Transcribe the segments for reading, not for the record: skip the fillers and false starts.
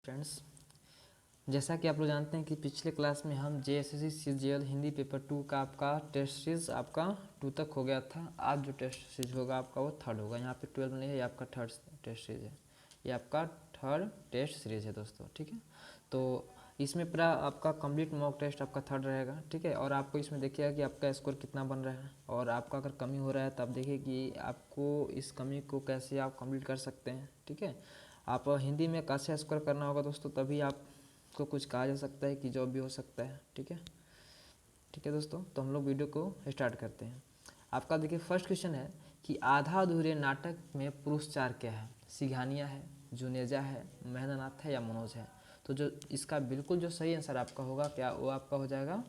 Friends, जैसा कि आप लोग जानते हैं कि पिछले क्लास में हम जेएसएससी सीजीएल हिंदी पेपर 2 का आपका टेस्ट सीरीज आपका 2 तक हो गया था। आज जो टेस्ट सीरीज होगा आपका वो थर्ड होगा। यहाँ पे 12 नहीं है, ये आपका थर्ड टेस्ट सीरीज है। ये आपका थर्ड टेस्ट सीरीज है दोस्तों, ठीक है। तो इसमें पूरा आपका कंप्लीट मॉक टेस्ट आपका थर्ड रहेगा, ठीक है। और आपको इसमें देखिएगा कि आपका स्कोर कितना बन रहा है, और आपका अगर कमी हो रहा है तो आप देखिए कि आपको इस कमी को कैसे आप कंप्लीट कर सकते हैं, ठीक है। आप हिंदी में कैसे स्कोर करना होगा दोस्तों, तभी आपको कुछ कहा जा सकता है कि जॉब भी हो सकता है, ठीक है। ठीक है दोस्तों, तो हम लोग वीडियो को स्टार्ट करते हैं। आपका देखिए फर्स्ट क्वेश्चन है कि आधा अधूरे नाटक में पुरुष चार क्या है। सिंघानिया है, जुनेजा है, महेंद्रनाथ है या मनोज है। तो जो इसका बिल्कुल जो सही आंसर आपका होगा क्या, वो आपका हो जाएगा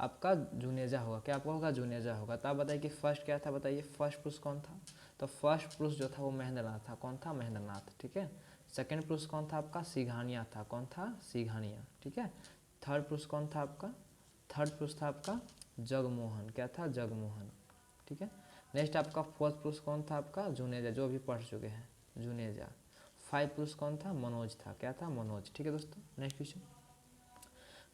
आपका जुनेजा होगा। क्या आपका होगा? जुनेजा होगा। तो आप बताइए कि फर्स्ट क्या था, बताइए फर्स्ट पुरुष कौन था। तो फर्स्ट पुरुष जो था वो महेंद्रनाथ था। कौन था? महेंद्रनाथ, ठीक है। सेकंड पुरुष कौन था आपका? सिंघानिया था। कौन था? सिंघानिया, ठीक है। थर्ड पुरुष कौन था आपका? थर्ड पुरुष था आपका जगमोहन। क्या था? जगमोहन, ठीक है। नेक्स्ट आपका फोर्थ पुरुष कौन था आपका? जुनेजा, जो अभी पढ़ चुके हैं, जुनेजा। फाइव पुरुष कौन था? मनोज था। क्या था? मनोज, ठीक है दोस्तों। नेक्स्ट क्वेश्चन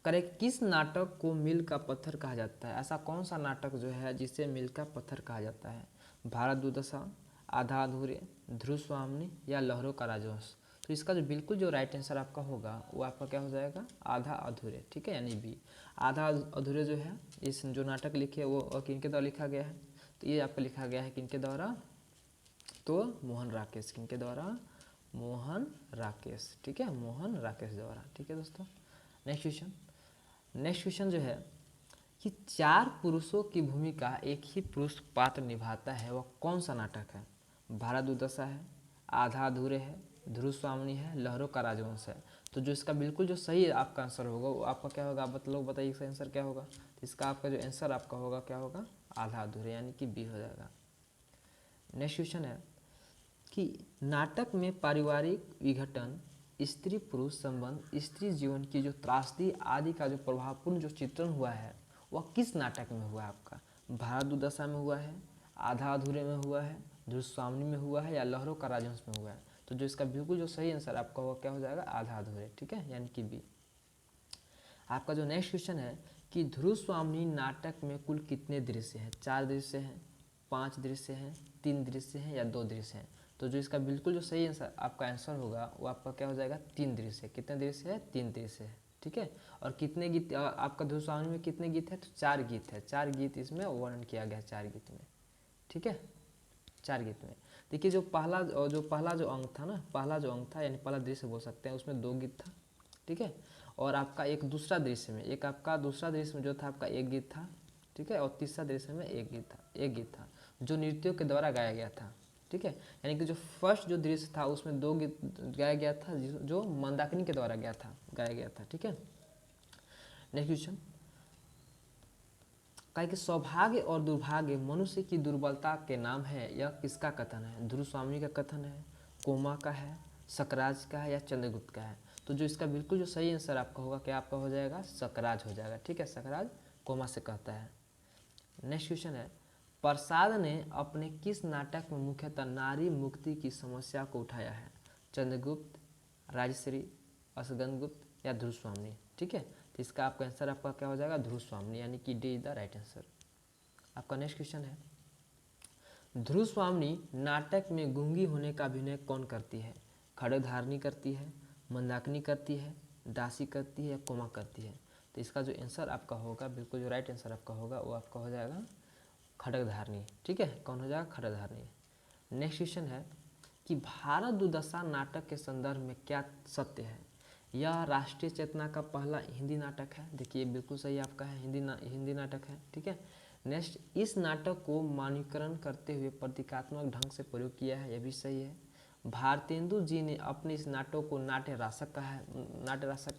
करें, किस नाटक को मील का पत्थर कहा जाता है। ऐसा कौन सा नाटक जो है जिसे मील का पत्थर कहा जाता है। भारत दुर्दशा, आधा अधूरे, ध्रुव स्वामिनी या लहरों का राजवंश। तो इसका जो बिल्कुल जो राइट आंसर आपका होगा वो आपका क्या हो जाएगा? आधा अधूरे, ठीक है, यानी बी। आधा अधूरे जो है, इस जो नाटक लिखे वो किनके द्वारा लिखा गया है। तो ये आपका लिखा गया है किनके द्वारा? तो मोहन राकेश। किनके द्वारा? मोहन राकेश, ठीक है, मोहन राकेश द्वारा, ठीक है दोस्तों। नेक्स्ट क्वेश्चन जो है कि चार पुरुषों की भूमिका एक ही पुरुष पात्र निभाता है, वह कौन सा नाटक है। भारत दुर्दशा है, आधा अधूरे है, ध्रुव स्वामिनी है, लहरों का राजवंश है। तो जो इसका बिल्कुल जो सही आपका आंसर होगा वो आपका क्या होगा, आप लोग बताइए इसका आंसर क्या होगा। तो इसका आपका जो आंसर आपका होगा क्या होगा? आधा अधूरे, यानी कि बी हो जाएगा। नेक्स्ट क्वेश्चन है कि नाटक में पारिवारिक विघटन, स्त्री पुरुष संबंध, स्त्री जीवन की जो त्रासदी आदि का जो प्रभावपूर्ण जो चित्रण हुआ है वह किस नाटक में हुआ है आपका। भारत दुर्दशा में हुआ है, आधा अधूरे में हुआ है, ध्रुव स्वामिनी में हुआ है या लहरों का राजवंश में हुआ है। तो जो इसका बिल्कुल जो सही आंसर आपका होगा क्या हो जाएगा? आधा अधूरे, ठीक है, यानी कि बी। आपका जो नेक्स्ट क्वेश्चन है कि ध्रुव स्वामिनी नाटक में कुल कितने दृश्य हैं। चार दृश्य हैं, पांच दृश्य हैं, तीन दृश्य हैं या दो दृश्य हैं। तो जो इसका बिल्कुल जो सही आंसर आपका आंसर होगा वो आपका क्या हो जाएगा? तीन दृश्य। कितने दृश्य है? तीन दृश्य है, ठीक है। और कितने गीत आपका ध्रुव स्वामिनी में कितने गीत है? तो चार गीत है। चार गीत इसमें वर्णन किया गया है, चार गीत में, ठीक है, चार गीत में। देखिए जो पहला जो अंक था ना, पहला जो अंक था यानी पहला दृश्य बोल सकते हैं, उसमें दो गीत था, ठीक है। और आपका एक दूसरा दृश्य में, एक आपका दूसरा दृश्य में जो था आपका एक गीत था, ठीक है। और तीसरा दृश्य में एक गीत था जो नृत्यों के द्वारा गाया गया था, ठीक है। यानी कि जो फर्स्ट जो दृश्य था उसमें दो गीत गाया गया था जो मंदाकिनी के द्वारा गाया गया था, ठीक है। नेक्स्ट क्वेश्चन कहा कि सौभाग्य और दुर्भाग्य मनुष्य की दुर्बलता के नाम है, यह किसका कथन है। ध्रुव स्वामी का कथन है, कोमा का है, सकराज का है या चंद्रगुप्त का है। तो जो इसका बिल्कुल जो सही आंसर आपका होगा क्या आपका हो जाएगा? सकराज हो जाएगा, ठीक है। सकराज कोमा से कहता है। नेक्स्ट क्वेश्चन है प्रसाद ने अपने किस नाटक में मुख्यतः नारी मुक्ति की समस्या को उठाया है। चंद्रगुप्त, राजश्री, असगंधगुप्त या ध्रुव स्वामी, ठीक है। तो इसका आपका आंसर आपका क्या हो जाएगा? ध्रुव स्वामी, यानी कि D is the right answer. आपका नेक्स्ट क्वेश्चन है ध्रुव स्वामी नाटक में गूंगी होने का अभिनय कौन करती है। खड़गधारणी करती है, मंदाकिनी करती है, दासी करती है या कोमा करती है। तो इसका जो आंसर आपका होगा, बिल्कुल जो राइट आंसर आपका होगा वो आपका हो जाएगा खड़गधारणी, ठीक है। कौन हो जाएगा? खड़गधारणी। नेक्स्ट क्वेश्चन है कि भारत दुर्दशा नाटक के संदर्भ में क्या सत्य है। यह राष्ट्रीय चेतना का पहला हिंदी नाटक है। देखिए बिल्कुल सही आपका है, हिंदी नाटक है, ठीक है। नेक्स्ट, इस नाटक को मानकीकरण करते हुए प्रतीकात्मक ढंग से प्रयोग किया है, यह भी सही है। भारतेंदु जी ने अपने इस नाटक को नाट्य रासक कहा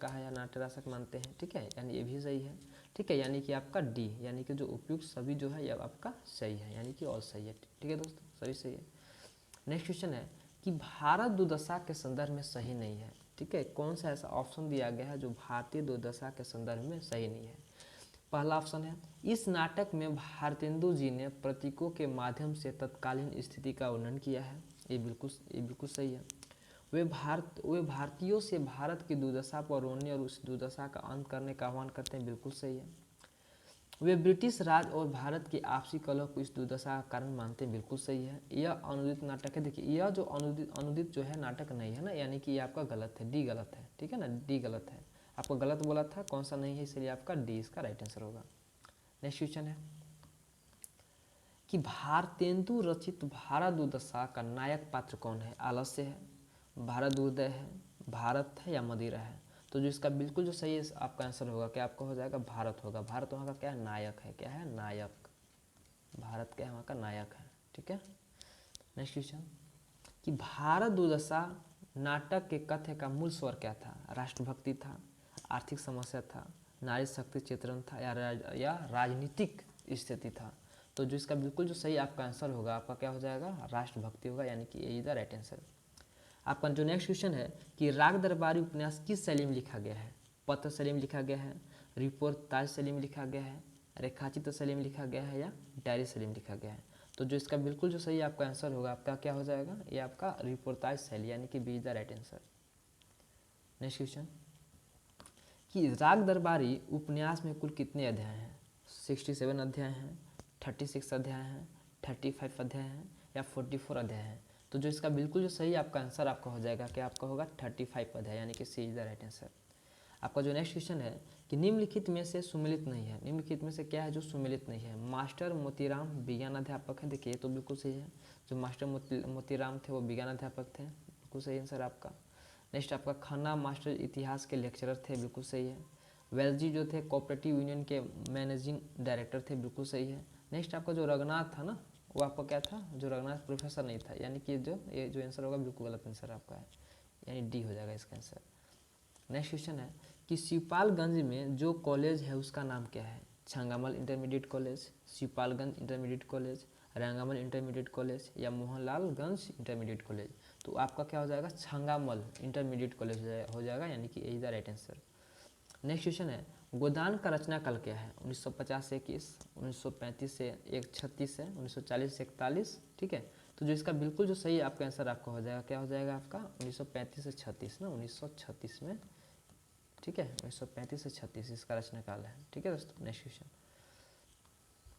है या नाट्य रासक मानते हैं, ठीक है, यानी ये भी सही है, ठीक है। यानी कि आपका डी, यानी कि जो उपयुक्त सभी जो है यह आपका सही है, यानी कि और सही है, ठीक है दोस्तों, सभी सही है। नेक्स्ट क्वेश्चन है कि भारत दुर्दशा के संदर्भ में सही नहीं है, ठीक है। कौन सा ऐसा ऑप्शन दिया गया है जो भारतीय दुर्दशा के संदर्भ में सही नहीं है। पहला ऑप्शन है इस नाटक में भारतेंदु जी ने प्रतीकों के माध्यम से तत्कालीन स्थिति का वर्णन किया है, ये बिल्कुल सही है। वे भारतीयों से भारत की दुर्दशा पर रोने और उस दुर्दशा का अंत करने का आह्वान करते हैं, बिल्कुल सही है। वे ब्रिटिश राज और भारत की आपसी कलह को इस दुर्दशा का कारण मानते हैं, बिल्कुल सही है। यह अनुदित नाटक है। देखिए यह जो अनुदित जो है नाटक नहीं है ना, यानी कि ये आपका गलत है, डी गलत है, ठीक है ना, डी गलत है। आपको गलत बोला था, कौन सा नहीं है, इसलिए आपका डी इसका राइट आंसर होगा। नेक्स्ट क्वेश्चन है कि भारतेंदु रचित भारत दुर्दशा का नायक पात्र कौन है? आलस्य है, भारत दुर्दय है, भारत है या मदिरा है? तो जो इसका बिल्कुल जो सही है आपका आंसर होगा, क्या आपका हो जाएगा? भारत होगा। भारत वहाँ का क्या है? नायक है। क्या है? नायक। भारत क्या है? वहाँ का नायक है, ठीक है। नेक्स्ट क्वेश्चन कि भारत दुर्दशा नाटक के कथ्य का मूल स्वर क्या था? राष्ट्रभक्ति था, आर्थिक समस्या था, नारी शक्ति चित्रण था या राजनीतिक स्थिति था? तो जो इसका बिल्कुल जो सही आपका आंसर होगा, आपका क्या हो जाएगा? राष्ट्रभक्ति होगा, यानी कि ये इज द राइट आंसर। आपका जो नेक्स्ट क्वेश्चन है कि राग दरबारी उपन्यास किस शैली में लिखा गया है? पत्र शैली में लिखा गया है, रिपोर्टाज शैली में लिखा गया है, रेखाचित्र शैली में लिखा गया है या डायरी शैली में लिखा गया है? तो जो इसका बिल्कुल जो सही आपका आंसर होगा, आपका क्या हो जाएगा? ये आपका रिपोर्टाज शैली, यानी कि B is the right answer. Next question कि राग दरबारी उपन्यास में कुल कितने अध्याय हैं? 67 अध्याय हैं, 36 अध्याय हैं, 35 अध्याय हैं या 44 अध्याय हैं? तो जो इसका बिल्कुल जो सही आपका आंसर आपका हो जाएगा, क्या आपका होगा? 35 अध्याय, यानी कि C is the right answer. आपका जो नेक्स्ट क्वेश्चन है कि निम्नलिखित में से सुमेलित नहीं है। निम्नलिखित में से क्या है जो सुमेलित नहीं है? मास्टर मोतीराम विज्ञान अध्यापक है। देखिए तो बिल्कुल सही है, जो मास्टर मोतीराम थे वो विज्ञान अध्यापक थे, बिल्कुल सही आंसर आपका। नेक्स्ट आपका खन्ना मास्टर इतिहास के लेक्चरर थे, बिल्कुल सही है। वेलजी जो थे कोऑपरेटिव यूनियन के मैनेजिंग डायरेक्टर थे, बिल्कुल सही है। नेक्स्ट आपका जो रघुनाथ था ना, वो आपका क्या था? जो रघुनाथ प्रोफेसर नहीं था, यानी कि ये जो आंसर होगा बिल्कुल गलत आंसर आपका है, यानी डी हो जाएगा इसका आंसर। नेक्स्ट क्वेश्चन है कि शिवपालगंज में जो कॉलेज है उसका नाम क्या है? Changamal intermediate college, Shivpalganj intermediate college, Rangamal intermediate college या मोहनलालगंज इंटरमीडिएट कॉलेज? तो आपका क्या हो जाएगा? छंगामल इंटरमीडिएट कॉलेज हो जाएगा, यानी कि A is the right answer. Next question है गोदान का रचना काल क्या है? 1950 से 21, 1935 से 136 है, 1940 से 41, ठीक है। तो जो इसका बिल्कुल जो सही आपका आंसर आपका हो जाएगा, क्या हो जाएगा आपका? 1935 से 36 ना, 1936 में, ठीक है। 1935 से 36 इसका रचना काल है, ठीक है दोस्तों। नेक्स्ट क्वेश्चन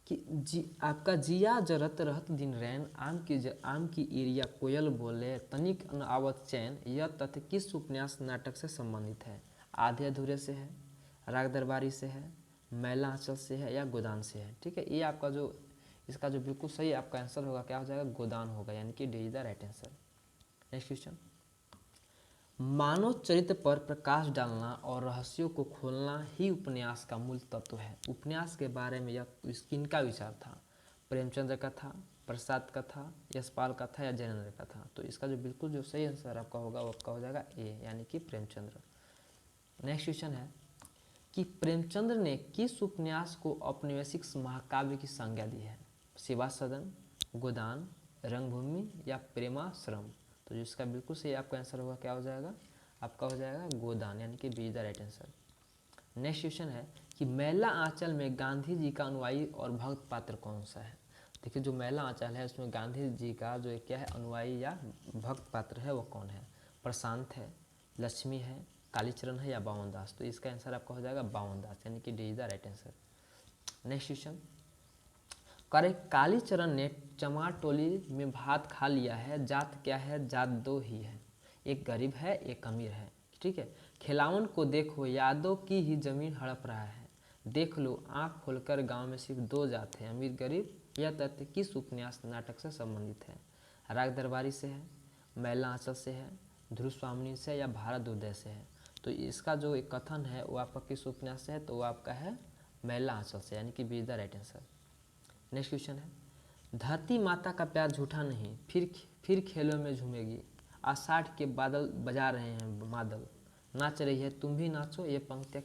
कि आपका जिया जरत रहत दिन रैन आम की एरिया कोयल बोले तनिक न आवत चैन, यह तथ्य किस उपन्यास नाटक से संबंधित है? आधे अधूरे से है, राग दरबारी से है, मैला आंचल से है या गोदान से है? ठीक है, ये आपका जो इसका जो बिल्कुल सही आपका आंसर होगा, क्या हो जाएगा? गोदान होगा, यानी कि D is the right answer. Next question मानव चरित्र पर प्रकाश डालना और रहस्यों को खोलना ही उपन्यास का मूल तत्व है। उपन्यास के बारे में यह किनका विचार था? प्रेमचंद्र का था, प्रसाद का था, यशपाल का था या जैनेन्द्र का था? तो इसका जो बिल्कुल जो सही आंसर आपका होगा वो आपका हो जाएगा ए, यानी कि प्रेमचंद्र। नेक्स्ट क्वेश्चन है कि प्रेमचंद्र ने किस उपन्यास को औपनिवेशिक महाकाव्य की संज्ञा दी है? शिवा सदन, गोदान, रंगभूमि या प्रेमाश्रम? तो जिसका बिल्कुल सही आपका आंसर होगा, क्या हो जाएगा? आपका हो जाएगा गोदान, यानी कि B is the right answer. Next question है कि मैला आंचल में गांधी जी का अनुयायी और भक्त पात्र कौन सा है? देखिए जो मैला आंचल है उसमें गांधी जी का जो क्या है अनुयायी या भक्त पात्र है वो कौन है? प्रशांत है, लक्ष्मी है, कालीचरण है या बावन दास? तो इसका आंसर आपका हो जाएगा बावन दास, यानी कि D is the right answer. Next question करे कालीचरण ने चमार टोली में भात खा लिया है, जात क्या है? जात दो ही है, एक गरीब है एक अमीर है, ठीक है। खिलावन को देखो यादों की ही जमीन हड़प रहा है, देख लो आँख खोलकर गांव में सिर्फ दो जात है, अमीर गरीब। यह तथ्य किस उपन्यास नाटक से संबंधित है? राग दरबारी से है, मैला आंचल से है, ध्रुव स्वामिनी से या भारत उदय से है? तो इसका जो एक कथन है वो आपका किस उपन्यास से है? तो वो आपका है मैला आंचल से, यानी कि B is the right answer. Next question है धरती माता का प्यार झूठा नहीं, फिर खेलों में झूमेगी, आषाढ़ के बादल बजा रहे हैं मादल, नाच रही है तुम भी नाचो। ये पंक्तियाँ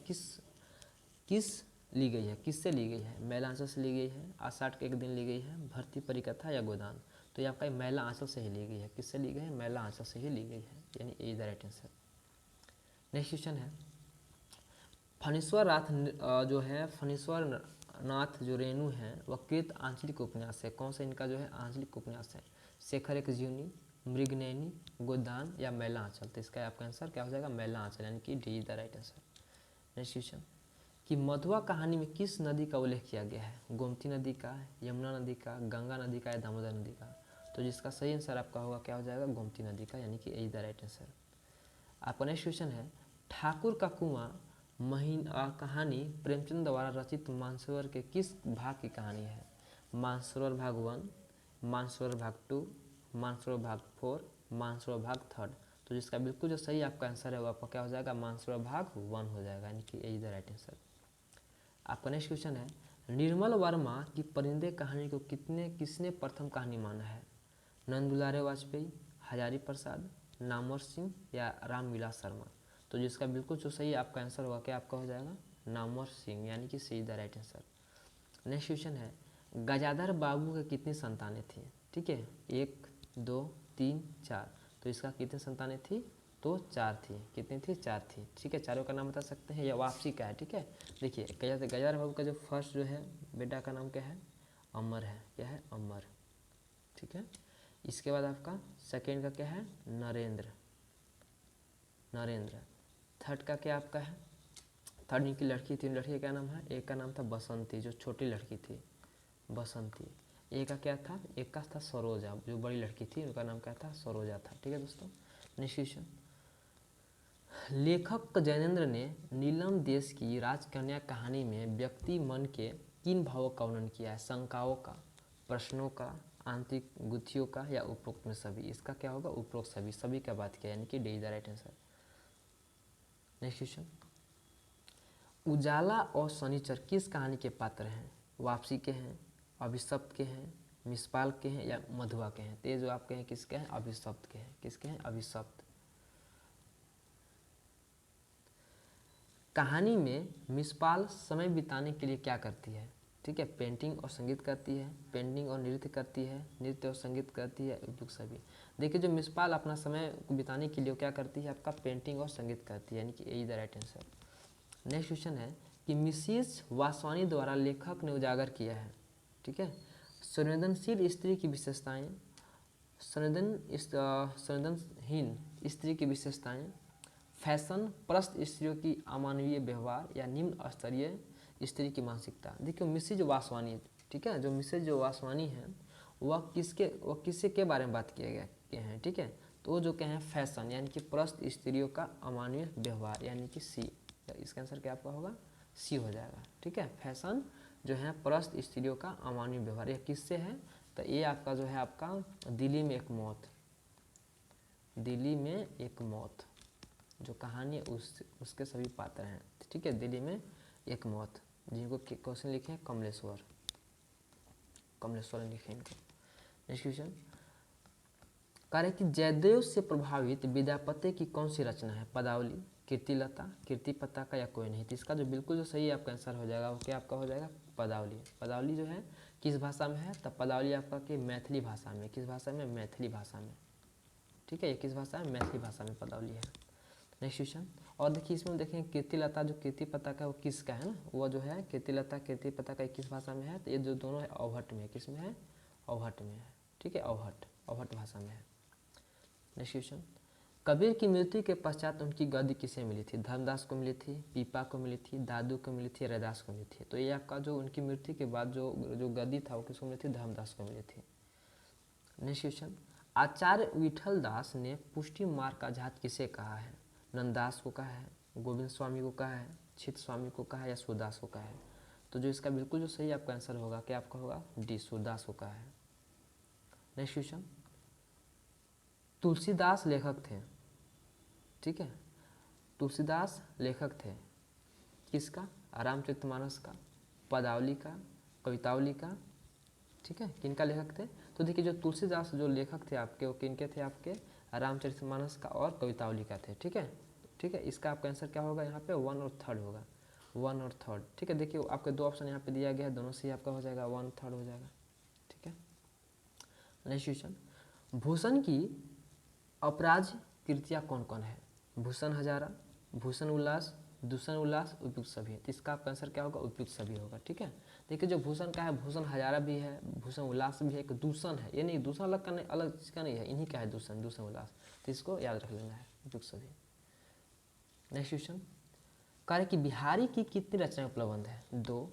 किस ली गई है, किससे ली गई है? मैला आंचल से ली गई है, आषाढ़ के एक दिन ली गई है, भर्ती परिकथा या गोदान? तो ये आपका मैला आंचल से ही ली गई है। किससे ली गई है? मैला आंचल से ही ली गई है, यानी A is the right answer. Next question है फणीश्वर नाथ जो रेणु हैं वह कृत आंचलिक उपन्यास है, कौन सा इनका जो है आंचलिक उपन्यास है? शेखर एक जीवनी, मृगनयनी, गोदान या मैला आंचल। तो इसका आपका आंसर क्या हो जाएगा? मैला आंचल, यानी कि D is the right answer. Next question कि मधुआ कहानी में किस नदी का उल्लेख किया गया है? गोमती नदी का, यमुना नदी का, गंगा नदी का या दामोदर नदी का? तो जिसका सही आंसर आपका होगा क्या हो जाएगा? गोमती नदी का, यानी कि A is the right answer. आपका नेक्स्ट क्वेश्चन है ठाकुर का कुआं कहानी प्रेमचंद द्वारा रचित मानसरोवर के किस भाग की कहानी है? मानसरोवर भाग 1, मानसरोवर भाग 2, मानसरोवर भाग 4, मानसरोवर भाग 3। तो जिसका बिल्कुल जो सही आपका आंसर है वो आपका क्या हो जाएगा? मानसरोवर भाग 1 हो जाएगा, यानी कि A is the right answer. आपका नेक्स्ट क्वेश्चन है निर्मल वर्मा की परिंदे कहानी को किसने प्रथम कहानी माना है? नंद दुलारे वाजपेयी, हजारी प्रसाद, नामवर सिंह या रामविलास शर्मा? तो जिसका बिल्कुल जो सही आपका आंसर होगा क्या आपका हो जाएगा? नामवर सिंह, यानी कि C is the right answer. Next question है गजाधर बाबू के कितनी संतानें थी? ठीक है, 1, 2, 3, 4। तो इसका कितनी संतानें थी? तो 4 थी। कितनी थी? 4 थी। ठीक है, चारों का नाम बता सकते हैं या वापसी का है? ठीक है, देखिए गजाधर बाबू का जो फर्स्ट जो है बेटा का नाम क्या है? अमर है। क्या है? अमर। ठीक है, इसके बाद आपका सेकेंड का क्या है? नरेंद्र। थर्ड का क्या आपका है? थर्ड इनकी लड़की थी, लड़की का क्या नाम है? एक का नाम था बसंती, जो छोटी लड़की थी बसंती। एक का क्या था? एक का था सरोजा, जो बड़ी लड़की थी उनका नाम क्या था? सरोजा था। ठीक है दोस्तों, नेक्स्ट क्वेश्चन लेखक जैनेन्द्र ने नीलम देश की राजकन्या कहानी में व्यक्ति मन के किन भावों का वर्णन किया है? शंकाओं का, प्रश्नों का, आंतरिक गुत्थियों का या उपरोक्त में सभी? इसका क्या होगा? उपरोक्त सभी, सभी का बात किया, यानी कि D is the right answer. Next question उजाला और शनिचर किस कहानी के पात्र हैं? वापसी के हैं, अभिशप्त के हैं, मिसपाल के हैं या मधुआ के हैं? ते जो आपके हैं किसके हैं? अभिशप्त के हैं। किसके हैं? अभिशप्त। कहानी में मिसपाल समय बिताने के लिए क्या करती है? ठीक है, पेंटिंग और संगीत करती है, पेंटिंग और नृत्य करती है, नृत्य और संगीत करती है, उपयुक्त सभी। देखिए जो मिसपाल अपना समय बिताने के लिए क्या करती है? आपका पेंटिंग और संगीत करती है, यानी कि A is the right answer. Next question है कि मिसेस वासवानी द्वारा लेखक ने उजागर किया है, ठीक है, संवेदनशील स्त्री की विशेषताएं, संवेदनहीन स्त्री की विशेषताएं, फैशन प्रस्त स्त्रियों की अमानवीय व्यवहार या निम्न स्तरीय स्त्री की मानसिकता। देखिए मिसेज वासवानी, ठीक है, जो मिसेज जो वासवानी है वह किससे के बारे में बात किया गया के हैं? ठीक है, तो वो जो क्या है? फैशन, यानी कि प्रस्त स्त्रियों का अमानवीय व्यवहार, यानी कि सी। इसका आंसर क्या आपका होगा? सी हो जाएगा। ठीक है, फैशन जो है प्रस्त स्त्रियों का अमानवीय व्यवहार, यह किससे है? तो ये आपका जो है आपका दिल्ली में एक मौत, दिल्ली में एक मौत जो कहानी उसके सभी पात्र हैं। ठीक है, दिल्ली में एक मौत, जिनको क्वेश्चन लिखे हैं कमलेश्वर ने लिखे इनको। नेक्स्ट क्वेश्चन कार्य कि जयदेव से प्रभावित विद्यापति की कौन सी रचना है? पदावली, कीर्तिलता, कीर्ति पताका या कोई नहीं? तो इसका जो बिल्कुल जो सही आपका आंसर हो जाएगा वो क्या आपका हो जाएगा? पदावली। पदावली जो है किस भाषा में है? तब पदावली आपका कि मैथिली भाषा में। किस भाषा में? मैथिली भाषा में। ठीक है, ये किस भाषा में? मैथिली भाषा में पदावली है। नेक्स्ट क्वेश्चन और देखिए इसमें देखें कीर्तिलता जो कीर्ति पताका वो किसका है ना? वो जो है कीर्तिलता कीर्ति पताका किस भाषा में है? तो ये जो दोनों है अवहट में। किस में है? अवहट में है। ठीक है, अवहट भाषा में है। नेक्स्ट क्वेश्चन कबीर की मृत्यु के पश्चात उनकी गद्दी किसे मिली थी? धर्मदास को मिली थी, पीपा को मिली थी, दादू को मिली थी, रैदास को मिली थी? तो ये आपका जो उनकी मृत्यु के बाद जो गद्दी था वो किसको मिली थी? धर्मदास को मिली थी। नेक्स्ट क्वेश्चन आचार्य विठल दास ने पुष्टि मार्ग का जात किसे कहा है? नंददास को कहा है, गोविंद स्वामी को कहा है, चित स्वामी को कहा है या सूरदास को कहा है? तो जो इसका बिल्कुल जो सही आपका आंसर होगा क्या आपका होगा? डी, सूरदास को कहा है। नेक्स्ट क्वेश्चन तुलसीदास लेखक थे, ठीक है, तुलसीदास लेखक थे किसका? रामचरितमानस का, पदावली का, कवितावली का? ठीक है, किनका लेखक थे? तो देखिए जो तुलसीदास जो लेखक थे आपके वो किनके थे? आपके रामचरितमानस का और कवितावली का थे। ठीक है, ठीक है, इसका आपका आंसर क्या होगा? यहाँ पे 1 और 3 होगा, 1 और 3। ठीक है, देखिए आपके 2 ऑप्शन यहाँ पे दिया गया है, दोनों से आपका हो जाएगा 1 3 हो जाएगा। ठीक है, नेक्स्ट क्वेश्चन भूषण की अपराज कृतियाँ कौन कौन है? भूषण हजारा, भूषण उल्लास, दूषण उल्लास उपयुक्त सभी। तो इसका आपका आंसर क्या होगा? उपयुक्त सभी होगा। ठीक है, देखिए जो भूषण का है, भूषण हजारा भी है, भूषण उल्लास भी है, एक दूषण है, ये नहीं दूषण अलग का नहीं, अलग चीज का नहीं है, इन्हीं का है दूषण, दूषण उल्लास। तो इसको याद रख लेना है, उपयुक्त सभी। नेक्स्ट क्वेश्चन, कार्य कि बिहारी की कितनी रचनाएं उपलब्ध है? 2,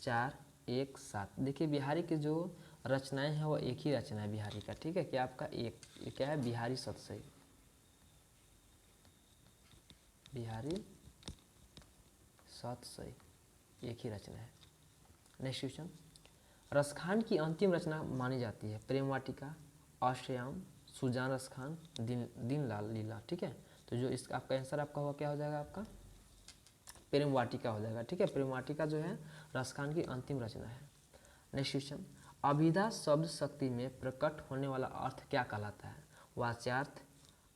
4, 1, 7। देखिए बिहारी की जो रचनाएं हैं वो एक ही रचना है बिहारी का। ठीक है, क्या आपका एक, ये क्या है? बिहारी सतसई, बिहारी सतसई, एक ही रचना है। नेक्स्ट क्वेश्चन, रसखान की अंतिम रचना मानी जाती है? प्रेम वाटिका, आश्रयाम, सुजान रसखान, दिन लाल लीला। ठीक है, तो जो इसका आपका आंसर आपका होगा क्या हो जाएगा? आपका प्रेम वाटिका हो जाएगा। ठीक है, प्रेम वाटिका जो है रसखान की अंतिम रचना है। नेक्स्ट क्वेश्चन, अभिधा शब्द शक्ति में प्रकट होने वाला अर्थ क्या कहलाता है? वाच्यार्थ,